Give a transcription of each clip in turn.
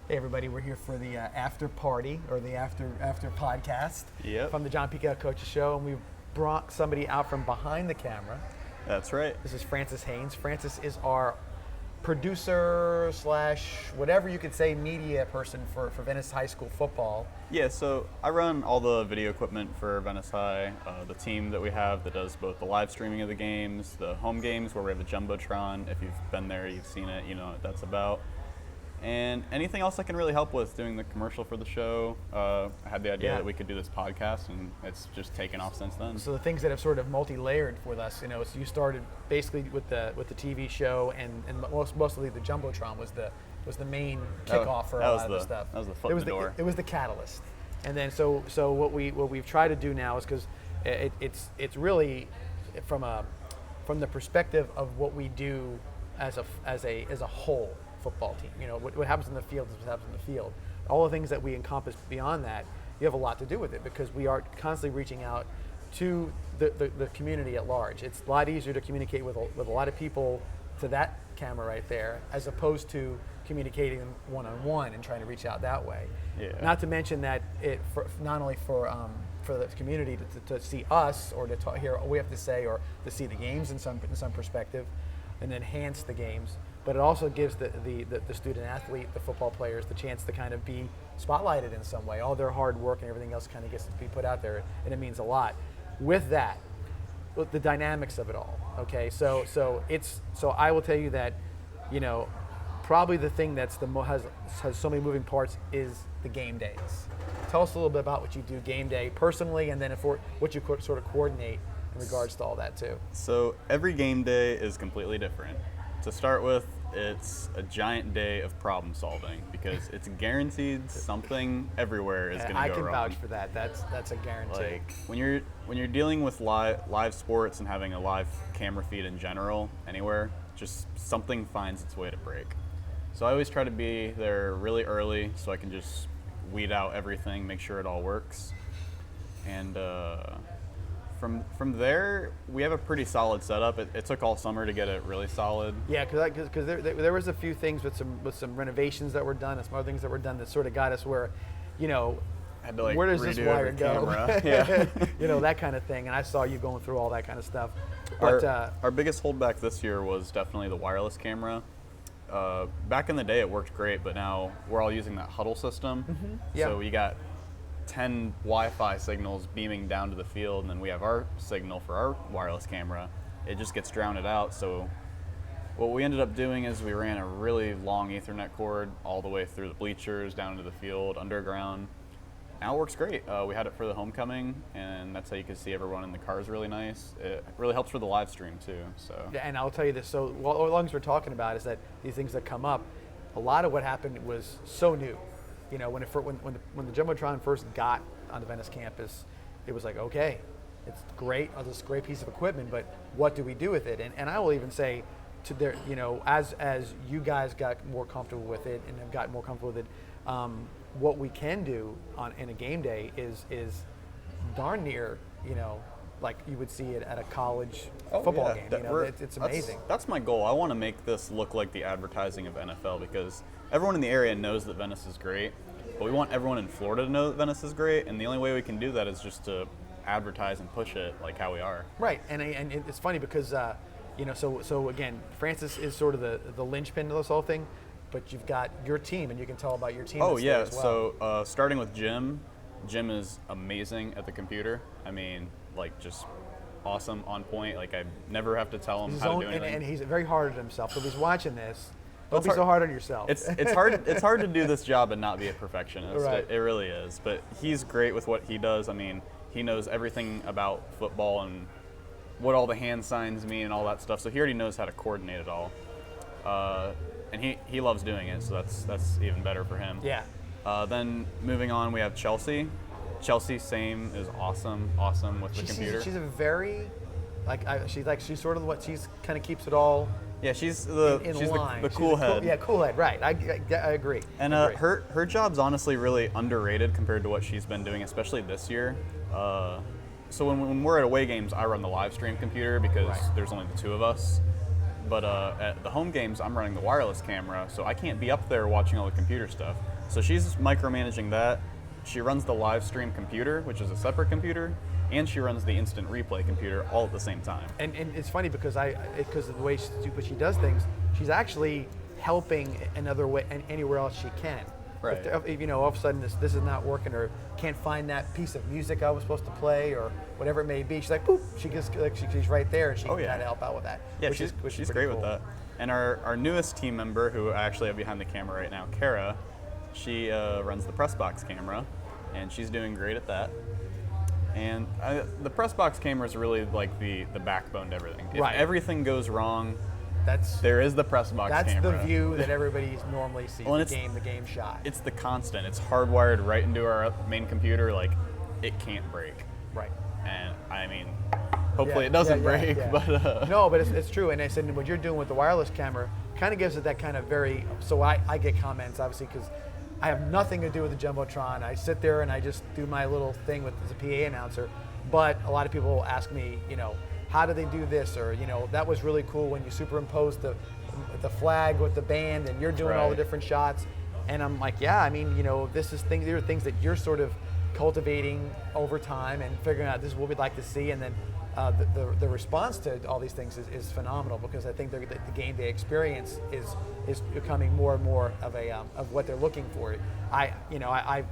Hey everybody, we're here for the after party or the after podcast from the Mussone Peacock Coaches Show, and we've brought somebody out from behind the camera. That's right. This is Francis Haynes. Francis is our producer / whatever you could say media person for Venice High School football. Yeah, so I run all the video equipment for Venice High, the team that we have that does both the live streaming of the games, the home games where we have a Jumbotron. If you've been there, you've seen it, you know what that's about. And anything else I can really help with, doing the commercial for the show. I had the idea that we could do this podcast, and it's just taken off since then. So the things that have sort of multi-layered with us, so you started basically with the TV show, and mostly the Jumbotron was the main kickoff for a lot of the stuff. That was the foot in the door. It was the catalyst. And then so what we've tried to do now is, because it's really from the perspective of what we do as a whole football team. What happens in the field is what happens in the field. All the things that we encompass beyond that, you have a lot to do with it, because we are constantly reaching out to the community at large. It's a lot easier to communicate with a lot of people to that camera right there, as opposed to communicating one-on-one and trying to reach out that way. Yeah. Not to mention that not only for the community to see us or to hear what we have to say, or to see the games in some perspective and enhance the games, but it also gives the student athlete, the football players, the chance to kind of be spotlighted in some way. All their hard work and everything else kind of gets to be put out there, and it means a lot. With that, the dynamics of it all. Okay, so I will tell you that, probably the thing that's has so many moving parts is the game days. Tell us a little bit about what you do game day personally, and then what you sort of coordinate in regards to all that too. So every game day is completely different. To start with, it's a giant day of problem solving, because it's guaranteed something everywhere is going to go wrong. I can vouch for that. That's a guarantee. Like when you're dealing with live sports and having a live camera feed in general anywhere, just something finds its way to break. So I always try to be there really early so I can just weed out everything, make sure it all works. And from there, we have a pretty solid setup. It took all summer to get it really solid. Yeah, because there was a few things with some renovations that were done, and some other things that were done that sort of got us where, had to where does this wire go? Yeah. That kind of thing. And I saw you going through all that kind of stuff. But our biggest holdback this year was definitely the wireless camera. Back in the day, it worked great, but now we're all using that huddle system. Mm-hmm. Yeah. So you got 10 Wi-Fi signals beaming down to the field, and then we have our signal for our wireless camera. It just gets drowned out. So what we ended up doing is we ran a really long Ethernet cord all the way through the bleachers, down into the field, underground. Now it works great. We had it for the homecoming, and that's how you can see everyone in the cars really nice. It really helps for the live stream too. So. Yeah, and I'll tell you this, so as long as we're talking about is that these things that come up, a lot of what happened was so new. When the Jumbotron first got on the Venice campus, it was like, okay, it's great, this is a great piece of equipment, but what do we do with it? And I will even say, as you guys got more comfortable with it and have gotten more comfortable with it, what we can do in a game day is darn near, like you would see it at a college football game. It's amazing. That's my goal. I want to make this look like the advertising of NFL, because everyone in the area knows that Venice is great, but we want everyone in Florida to know that Venice is great, and the only way we can do that is just to advertise and push it like how we are. Right, and it's funny because, so again, Francis is sort of the linchpin to this whole thing, but you've got your team, and you can tell about your team. Oh yeah, as well. So starting with Jim is amazing at the computer. I mean, like, just awesome, on point. Like, I never have to tell him how to do anything. And he's very hard on himself. So if he's watching this, don't be so hard on yourself. It's hard to do this job and not be a perfectionist. Right. It really is. But he's great with what he does. I mean, he knows everything about football and what all the hand signs mean and all that stuff. So he already knows how to coordinate it all. And he loves doing it, so that's even better for him. Yeah. Then moving on, we have Chelsea. Chelsea, same, is awesome with the computer. She's a very, she's sort of what she's kind of keeps it all. Yeah, she's the cool head. Cool head. Right. I agree. And her job's honestly really underrated compared to what she's been doing, especially this year. So when we're at away games, I run the live stream computer because there's only the two of us. But at the home games, I'm running the wireless camera, so I can't be up there watching all the computer stuff. So she's micromanaging that. She runs the live stream computer, which is a separate computer, and she runs the instant replay computer all at the same time. And it's funny because because of the way she does things, she's actually helping another way and anywhere else she can. Right. If, all of a sudden this is not working, or can't find that piece of music I was supposed to play, or whatever it may be, she's like, boop, she's right there, and she can kind of help out with that. Yeah, which she's is great cool. with that. And our newest team member, who I actually have behind the camera right now, Kara, she runs the press box camera, and she's doing great at that. And the press box camera is really like the backbone to everything. If everything goes wrong, there is the press box camera. That's the view that everybody normally sees, well, the game shot. It's the constant. It's hardwired right into our main computer. Like, it can't break. Right. And I mean, hopefully it doesn't break. Yeah. But no, but it's true. And I said what you're doing with the wireless camera kind of gives it that kind of very. So I get comments obviously because I have nothing to do with the Jumbotron. I sit there and I just do my little thing with the PA announcer. But a lot of people ask me, how do they do this? Or, that was really cool when you superimposed the flag with the band and you're doing all the different shots. And I'm like, yeah, I mean, these are things that you're sort of cultivating over time and figuring out this is what we'd like to see. And then the response to all these things is phenomenal, because I think the game day experience is becoming more and more of what they're looking for. I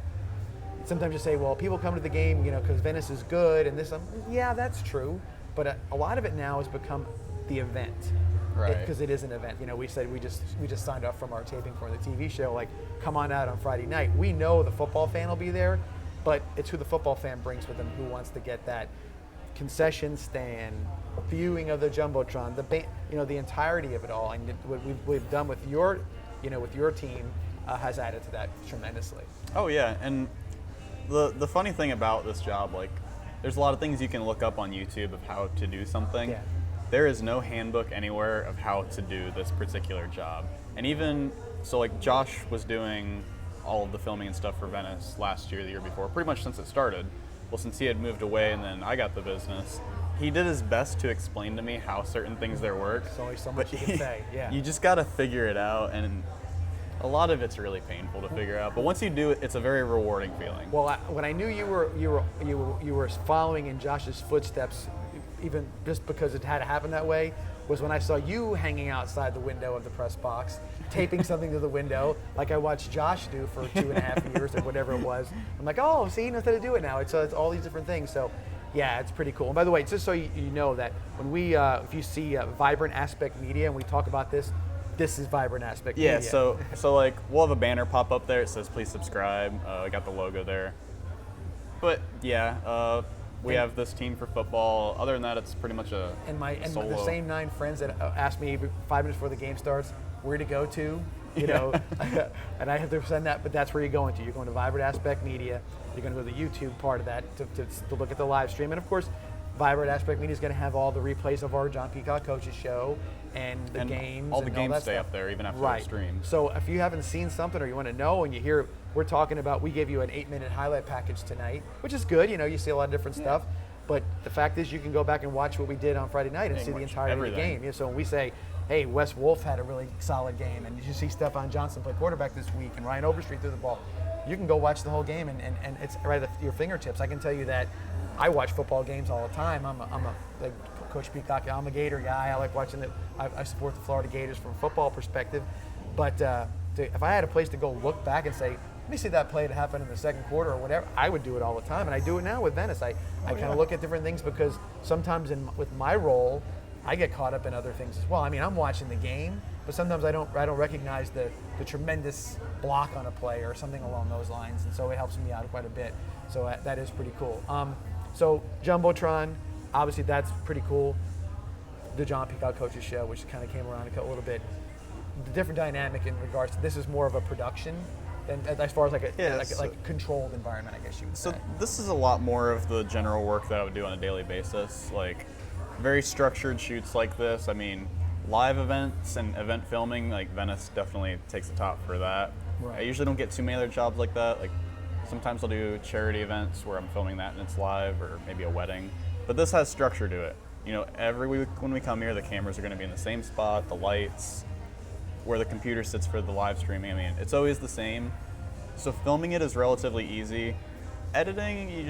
sometimes you say, well, people come to the game, because Venice is good and this. Yeah, that's true, but a lot of it now has become the event, right? Because it is an event. We said we just signed up from our taping for the TV show. Like, come on out on Friday night. We know the football fan will be there, but it's who the football fan brings with them who wants to get that concession stand, viewing of the Jumbotron, the entirety of it all, and what we've done with your team has added to that tremendously. Oh yeah, and the funny thing about this job, like, there's a lot of things you can look up on YouTube of how to do something. Yeah. There is no handbook anywhere of how to do this particular job. And even so, like, Josh was doing all of the filming and stuff for Venice last year, the year before, pretty much since it started. Well, since he had moved away and then I got the business, he did his best to explain to me how certain things there work. There's only so much you can say. Yeah. You just got to figure it out, and a lot of it's really painful to figure out. But once you do it, it's a very rewarding feeling. Well, when I knew you were following in Josh's footsteps, even just because it had to happen that way, was when I saw you hanging outside the window of the press box, taping something to the window, like I watched Josh do for 2.5 years or whatever it was. I'm like, oh, see, he knows how to do it now. It's all these different things. So, yeah, it's pretty cool. And by the way, just so you know that when we, if you see Vibrant Aspect Media and we talk about this is Vibrant Aspect Media. Yeah, so like, we'll have a banner pop up there. It says, please subscribe. I got the logo there. But, yeah, we have this team for football. Other than that, it's pretty much a solo. The same 9 friends that asked me 5 minutes before the game starts where to go to, and I have to send that, but that's where you're going to. You're going to Vibrant Aspect Media. You're going to go to the YouTube part of that to look at the live stream. And, of course, Vibrant Aspect Media is going to have all the replays of our John Peacock Coaches show and the games. All the and games all that stay stuff up there even after right. the stream. So if you haven't seen something or you want to know and you hear, we're talking about, we gave you an 8-minute highlight package tonight, which is good. You see a lot of different stuff. But the fact is you can go back and watch what we did on Friday night and see the entirety of the game. So when we say, hey, Wes Wolf had a really solid game, and you see Stephon Johnson play quarterback this week, and Ryan Overstreet threw the ball, you can go watch the whole game, and it's right at your fingertips. I can tell you that I watch football games all the time. I'm like Coach Peacock, I'm a Gator guy. I like watching it. I support the Florida Gators from a football perspective. But if I had a place to go look back and say, let me see that play that happened in the second quarter or whatever, I would do it all the time. And I do it now with Venice. I kind of look at different things because sometimes with my role, I get caught up in other things as well. I mean, I'm watching the game, but sometimes I don't recognize the tremendous block on a play or something along those lines. And so it helps me out quite a bit. So that is pretty cool. So Jumbotron, obviously that's pretty cool. The John Peacock Coaches Show, which kind of came around a little bit. The different dynamic in regards to this is more of a production than as far as like a controlled environment, I guess you would say. So this is a lot more of the general work that I would do on a daily basis, like very structured shoots like this. I mean, live events and event filming, like Venice definitely takes the top for that. Right. I usually don't get too many other jobs like that. Like sometimes I'll do charity events where I'm filming that and it's live, or maybe a wedding. But this has structure to it. Every week when we come here, the cameras are going to be in the same spot, the lights, where the computer sits for the live streaming. I mean, it's always the same. So filming it is relatively easy. Editing,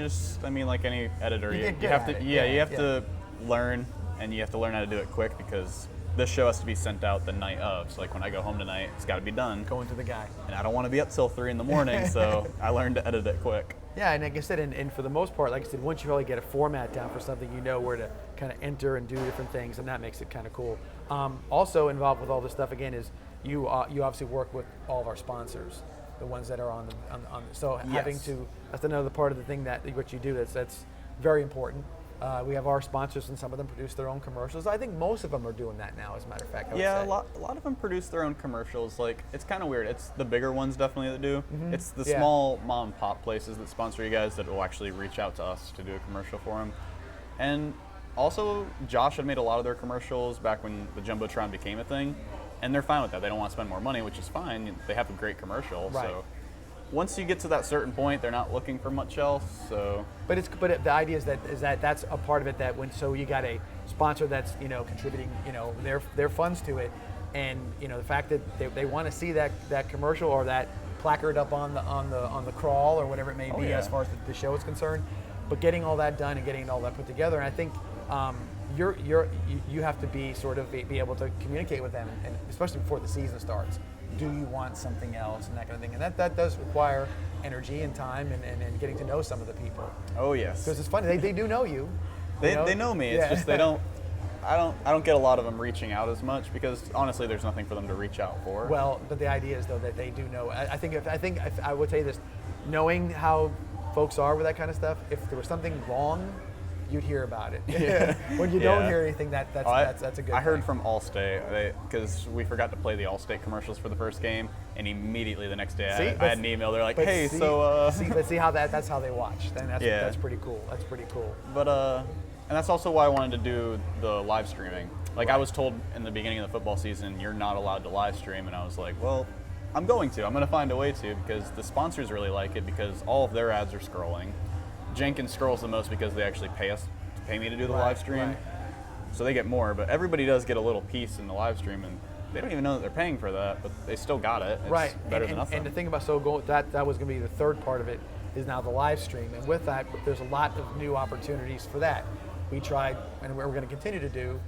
like any editor, you have to, you have to learn, and you have to learn how to do it quick because this show has to be sent out the night of. So like when I go home tonight, it's got to be done. Going to the guy. And I don't want to be up till 3 a.m, so I learned to edit it quick. Yeah, and like I said, and for the most part, like I said, once you really get a format down for something, you know where to kind of enter and do different things, and that makes it kind of cool. Also involved with all this stuff, again, is you obviously work with all of our sponsors, the ones that are on the so yes. having to, that's another part of the thing that what you do that's very important. We have our sponsors, and some of them produce their own commercials. I think most of them are doing that now, as a matter of fact. A lot of them produce their own commercials. Like, it's kind of weird. It's the bigger ones definitely that do. Mm-hmm. It's the small mom and pop places that sponsor you guys that will actually reach out to us to do a commercial for them. And also, Josh had made a lot of their commercials back when the Jumbotron became a thing, and they're fine with that. They don't want to spend more money, which is fine. They have a great commercial, right. So once you get to that certain point, they're not looking for much else. So, but the idea is that that's a part of it. That so you got a sponsor that's contributing their funds to it, and the fact that they want to see that commercial or that placard up on the crawl or whatever it may be as far as the show is concerned. But getting all that done and getting all that put together, and I think you have to be be able to communicate with them, and especially before the season starts. Do you want something else, and that kind of thing, and that does require energy and time and getting to know some of the people. Oh yes, because it's funny, they do know you. They know me. It's just they don't. I don't get a lot of them reaching out as much because honestly, there's nothing for them to reach out for. Well, but the idea is though that they do know. I think if I would tell you this, knowing how folks are with that kind of stuff, if there was something wrong, you'd hear about it. When you don't hear anything, that's a good thing. I heard from Allstate, because we forgot to play the Allstate commercials for the first game, and immediately the next day I had an email. They're like, hey, see how that's how they watch. Then that's pretty cool. That's pretty cool. But and that's also why I wanted to do the live streaming. Like, right. I was told in the beginning of the football season, you're not allowed to live stream, and I was like, well, I'm going to find a way to, because the sponsors really like it because all of their ads are scrolling. Jenkins scrolls the most because they actually pay me to do the live stream, so they get more. But everybody does get a little piece in the live stream, and they don't even know that they're paying for that, but they still got it. It's better than nothing. And the thing about that was going to be the third part of it is now the live stream, and with that, there's a lot of new opportunities for that. We tried, and we're going to continue to do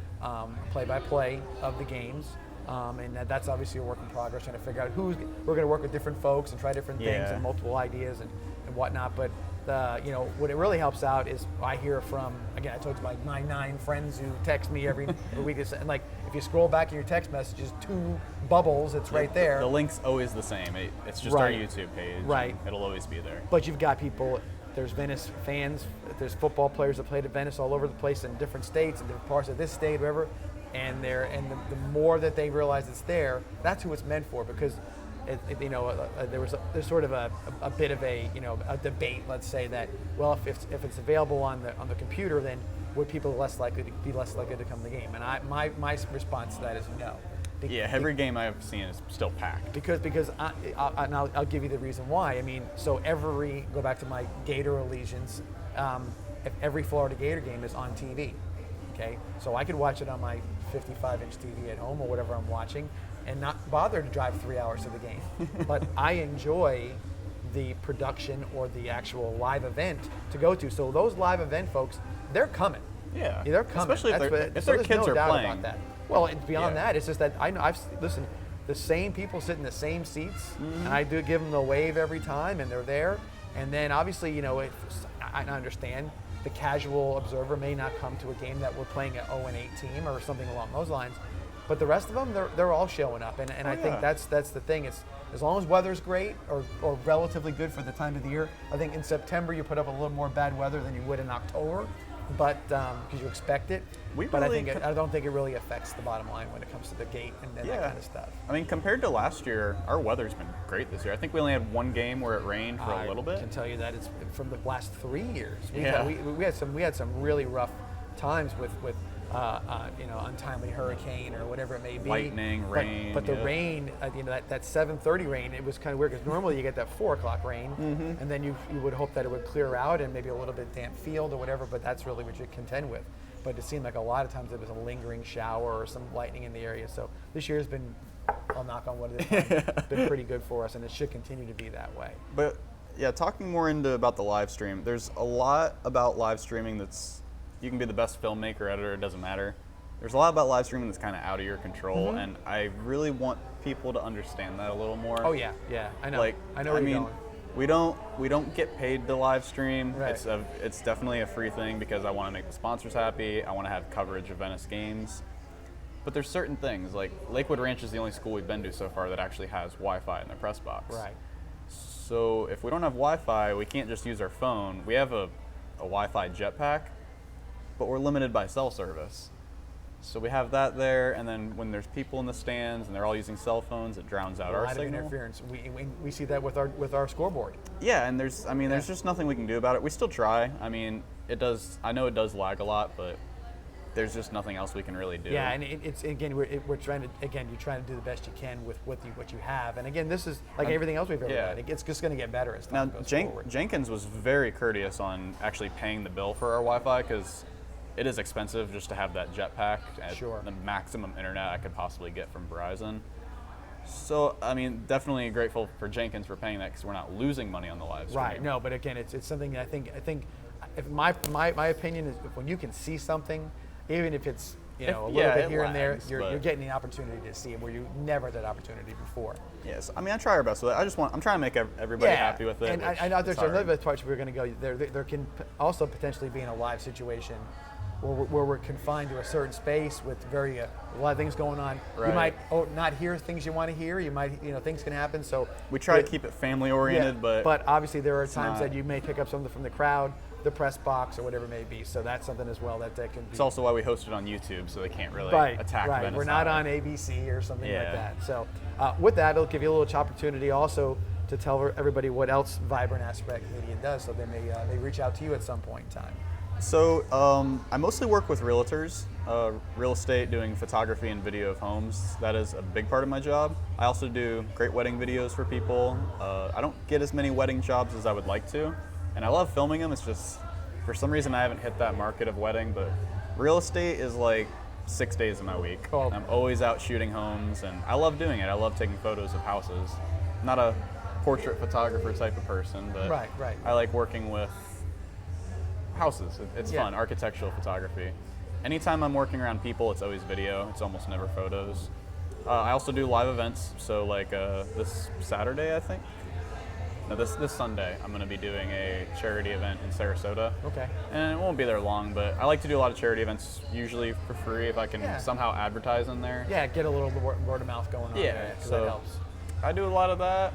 play-by-play of the games. And that's obviously a work in progress, trying to figure out we're going to work with different folks and try different things and multiple ideas and whatnot. But what it really helps out is I hear from, again, I told you my 9 friends who text me every week. And like, if you scroll back in your text messages, 2 bubbles, it's right there. The link's always the same. It's just our YouTube page. Right. It'll always be there. But you've got people, there's Venice fans, there's football players that played at Venice all over the place in different states, in different parts of this state, whatever. And the more that they realize it's there, that's who it's meant for. Because there's sort of a bit of a debate. Let's say that, well, if it's available on the computer, then would people be less likely to come to the game? And my response to that is no. Every game I've seen is still packed. Because I'll give you the reason why. I mean, so go back to my Gator allegiance. Every Florida Gator game is on TV. Okay, so I could watch it on my 55-inch TV at home or whatever I'm watching, and not bother to drive 3 hours to the game. But I enjoy the production or the actual live event to go to. So those live event folks, they're coming. Yeah, they're coming. Especially if their kids are playing. About that. Well, it's beyond that. It's just that listen, the same people sit in the same seats, and I do give them the wave every time, and they're there. And then obviously, I understand the casual observer may not come to a game that we're playing an 0-8 team or something along those lines, but the rest of them, they're all showing up, and I think that's the thing. It's as long as weather's great or relatively good for the time of the year. I think in September you put up a little more bad weather than you would in October, but because you expect it. I don't think it really affects the bottom line when it comes to the gate and that kind of stuff. I mean, compared to last year, our weather's been great this year. I think we only had one game where it rained for a little bit. I can tell you that it's from the last 3 years. We had some really rough times with untimely hurricane or whatever it may be. Lightning, rain. But the rain, that 7:30 rain, it was kind of weird because normally you get that 4 o'clock rain, and then you would hope that it would clear out and maybe a little bit damp field or whatever. But that's really what you contend with. But it seemed like a lot of times it was a lingering shower or some lightning in the area. So this year has been I'll knock on wood. It's been pretty good for us, and it should continue to be that way. But yeah, talking more about the live stream, there's a lot about live streaming you can be the best filmmaker, editor, it doesn't matter. There's a lot about live streaming that's kind of out of your control, and I really want people to understand that a little more. Oh yeah, I know. I know where you're going. We don't get paid to live stream. Right. It's definitely a free thing because I want to make the sponsors happy. I want to have coverage of Venice games. But there's certain things, like Lakewood Ranch is the only school we've been to so far that actually has Wi-Fi in their press box. Right. So if we don't have Wi-Fi, we can't just use our phone. We have a Wi-Fi jetpack, but we're limited by cell service. So we have that there, and then when there's people in the stands and they're all using cell phones, it drowns out our signal. A lot of interference. We see that with our scoreboard. Yeah, and there's just nothing we can do about it. We still try. I mean, I know it does lag a lot, but there's just nothing else we can really do. Yeah, and it's again we're trying to you're trying to do the best you can with what you have, and again this is like everything else we've ever done. It's just going to get better as time goes forward. Jenkins was very courteous on actually paying the bill for our Wi-Fi because it is expensive just to have that jetpack at the maximum internet I could possibly get from Verizon. So I mean, definitely grateful for Jenkins for paying that because we're not losing money on the live stream. Right. No, but again, it's something I think if my opinion is if when you can see something, even if it's a little bit here and there, you're getting the opportunity to see it where you never had that opportunity before. Yes, I mean I try our best with it. I'm trying to make everybody happy with it. And I know there's another part we're going to go. There can also potentially be in a live situation where we're confined to a certain space with a lot of things going on. Right. You might not hear things you want to hear. You might things can happen. So we try to keep it family oriented, but obviously there are times that you may pick up something from the crowd, the press box, or whatever it may be. So that's something as well that can be. It's also why we host it on YouTube, so they can't really attack Venice. We're not on ABC or something like that. So with that, it'll give you a little opportunity also to tell everybody what else Vibrant Aspect Media does, so they may reach out to you at some point in time. So I mostly work with realtors, real estate, doing photography and video of homes. That is a big part of my job. I also do great wedding videos for people. I don't get as many wedding jobs as I would like to, and I love filming them. It's just, for some reason, I haven't hit that market of wedding, but real estate is like 6 days of my week. Oh. I'm always out shooting homes, and I love doing it. I love taking photos of houses. I'm not a portrait photographer type of person, but I like working with houses. It's fun, architectural photography. Anytime I'm working around people, it's always video. It's almost never photos. I also do live events. So like this Saturday, I think. No, this Sunday, I'm going to be doing a charity event in Sarasota. Okay. And it won't be there long, but I like to do a lot of charity events, usually for free if I can somehow advertise in there. Yeah, get a little word of mouth going on. Yeah, so that helps. I do a lot of that,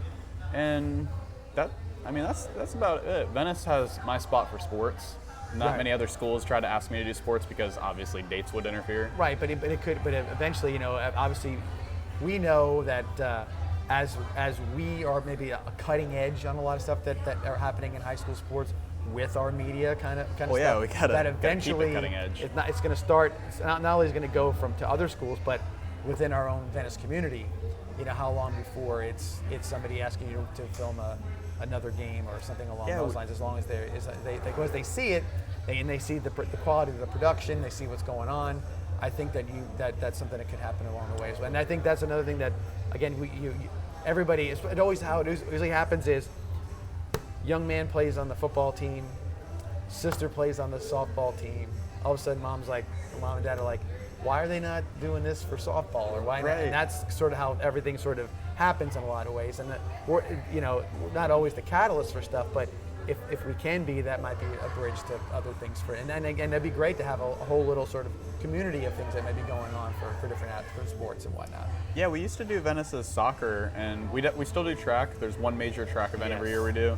and that's about it. Venice has my spot for sports. Not many other schools try to ask me to do sports because obviously dates would interfere. Right, but eventually, obviously, we know that as we are maybe a cutting edge on a lot of stuff that are happening in high school sports with our media kind of stuff. Yeah, we gotta that eventually keep it cutting edge. It's going to start. It's not only is going to go to other schools, but within our own Venice community. How long before it's somebody asking you to film another game or something along those lines, as long as they see it, they see the quality of the production, they see what's going on. I think that's something that could happen along the way as well. And I think that's another thing that, again, everybody, it always how it usually happens is, young man plays on the football team, sister plays on the softball team. All of a sudden, mom and dad are like, why are they not doing this for softball, or why not? And that's sort of how everything sort of happens in a lot of ways. And we're not always the catalyst for stuff, but if we can be, that might be a bridge to other things and then again, that'd be great to have a whole little sort of community of things that may be going on for different sports and whatnot. Yeah, we used to do Venice's soccer, and we still do track. There's one major track event every year we do.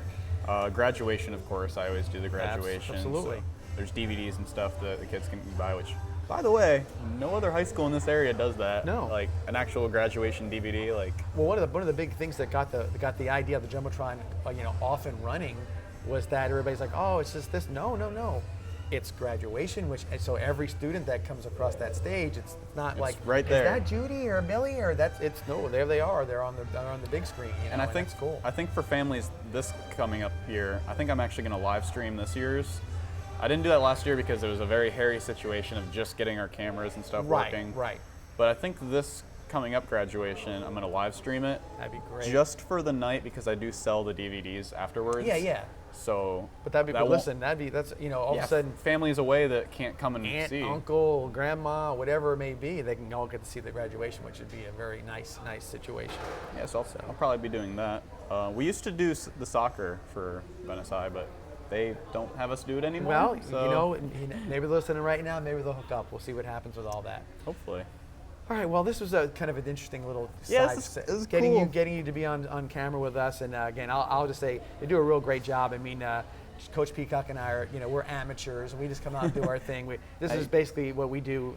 Graduation, of course, I always do the graduation. Absolutely. So there's DVDs and stuff that the kids can buy, which, by the way, no other high school in this area does that. No. Like an actual graduation DVD. Well, one of the big things that got the idea of the Jumbotron off and running was that everybody's like, oh, it's just this. No. It's graduation, so every student that comes across that stage, it's not like right there. Is that Judy or Billy or there they are. They're on the big screen. And I think that's cool. I think for families this coming up year, I think I'm actually going to live stream this year's. I didn't do that last year because it was a very hairy situation of just getting our cameras and stuff working. Right. But I think this coming up graduation, I'm going to live stream it. That'd be great. Just for the night, because I do sell the DVDs afterwards. Yeah. So, but that'd be, that but won't- listen, that's, all of a sudden, families away that can't come and aunt, see. uncle, grandma, whatever it may be, they can all get to see the graduation, which would be a very nice situation. Yeah, so I'll probably be doing that. We used to do the soccer for Venice High, but they don't have us do it anymore. Well, so maybe they're listening right now, maybe they'll hook up. We'll see what happens with all that. hopefully. All right. Well, this was a kind of an interesting little Yeah, side. this is getting cool. you to be on camera with us, and again, I'll just say you do a real great job. I mean, Coach Peacock and I are, we're amateurs, and we just come out and do our thing. This is basically what we do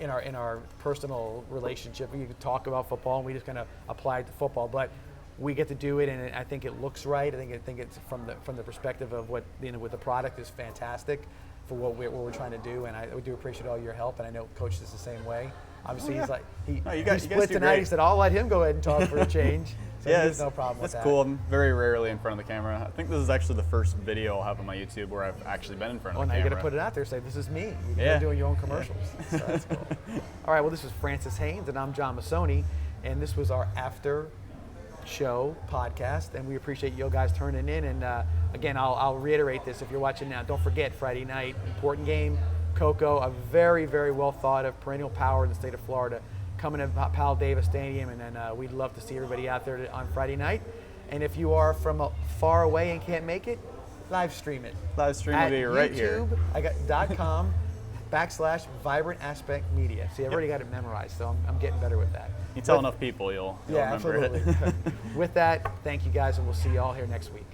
in our personal relationship. We can talk about football, and we just kind of apply it to football, but we get to do it, and I think it looks right. I think it's from the perspective of what with the product is fantastic for what we're trying to do, and we do appreciate all your help, and I know Coach is the same way. Obviously, he's like he guys split do tonight. great. He said, "I'll let him go ahead and talk for a change." So Yeah, there's no problem with that. That's cool. I'm very rarely in front of the camera. I think this is actually the first video I'll have on my YouTube where I've actually been in front of Well, the now you camera. got to put it out there. Say, "This is me." You're Yeah. doing your own commercials. So that's cool. All right. Well, this was Francis Haynes, and I'm John Mussone, and this was our after show podcast, and we appreciate you guys turning in. And again, I'll reiterate this: if you're watching now, don't forget Friday night, important game. Coco, a very, very well thought of perennial power in the state of Florida, coming to Powell Davis Stadium, and then we'd love to see everybody out there on Friday night. And if you are from far away and can't make it, live stream it. Live stream will be right here. I got .com/vibrantaspectmedia. See, I've already got it memorized, so I'm getting better with that. You tell enough people, you'll remember absolutely. it. With that, thank you guys, and we'll see you all here next week.